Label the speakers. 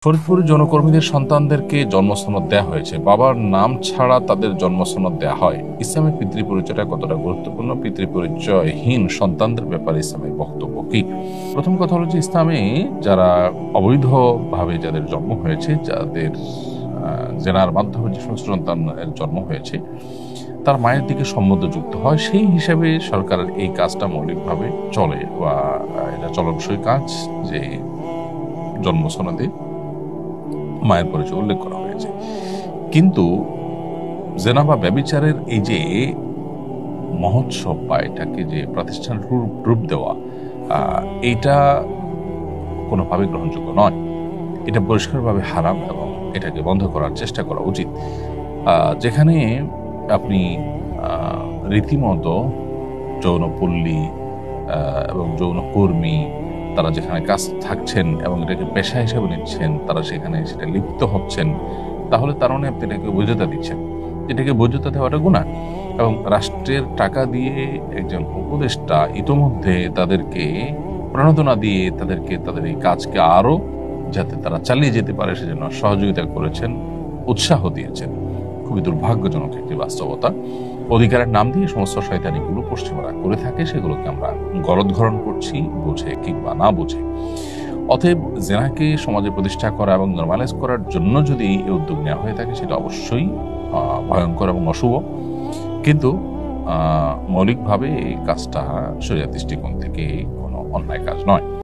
Speaker 1: ফরিদপুরে যৌনকর্মীদের সন্তানদেরকে জন্মসনদ দেয়া হয়েছে, বাবার নাম ছাড়া তাদের জন্মসনদ দেয়া হয়। ইসলামের পিতৃপরিচয়টা কতটা গুরুত্বপূর্ণ? পিতৃপরিচয়হীন সন্তানদের ব্যাপারে ইসলামের বক্তব্য কি? প্রথম কথা হলো যে ইসলামে যারা অবৈধভাবে যাদের জন্ম হয়েছে, যাদের জেনার মাধ্যমে যে সমস্ত সন্তানের জন্ম হয়েছে, তার মায়ের দিকে সম্বন্ধ যুক্ত হয়। সেই হিসাবে সরকারের এই কাজটা মৌলিকভাবে চলে বা এটা চলনসই কাজ যে জন্মসনদে মায়ের পরিচয় উল্লেখ করা হয়েছে। কিন্তু জেনা বা ব্যভিচারের এই যে মহোৎসব বা এটাকে যে প্রতিষ্ঠান রূপ দেওয়া, এইটা কোনোভাবে গ্রহণযোগ্য নয়। এটা পরিষ্কারভাবে হারাম এবং এটাকে বন্ধ করার চেষ্টা করা উচিত। যেখানে আপনি রীতিমতো যৌনপল্লী এবং যৌনকর্মী তারা যেখানে কাজ থাকছেন এবং এটাকে পেশা হিসেবে নিচ্ছেন, তারা সেখানে সেটা লিপ্ত হচ্ছেন, তাহলে তার মানে আপনি এটাকে বৈধতা দিচ্ছেন। এটাকে বৈধতা দেওয়াটা গুনাহ। এবং রাষ্ট্রের টাকা দিয়ে একজন উপদেষ্টা ইতোমধ্যে তাদেরকে প্রণোদনা দিয়ে তাদেরকে তাদের এই কাজকে আরো যাতে তারা চালিয়ে যেতে পারে সেজন্য সহযোগিতা করেছেন, উৎসাহ দিয়েছেন। খুবই দুর্ভাগ্যজনক একটি বাস্তবতা। অধিকারের নাম দিয়ে সমস্ত শয়তানিগুলো পশ্চিমারা করে থাকে, সেগুলোকে আমরা গলদঘরণ করছি, বুঝে কিংবা না বুঝে। অতএব জেনাকে সমাজে প্রতিষ্ঠা করা এবং নরমালাইজ করার জন্য যদি এই উদ্যোগ নেওয়া হয়ে থাকে, সেটা অবশ্যই ভয়ঙ্কর এবং অশুভ। কিন্তু মৌলিকভাবে এই কাজটা শরিয়াত দৃষ্টিকোণ থেকে কোনো অন্যায় কাজ নয়।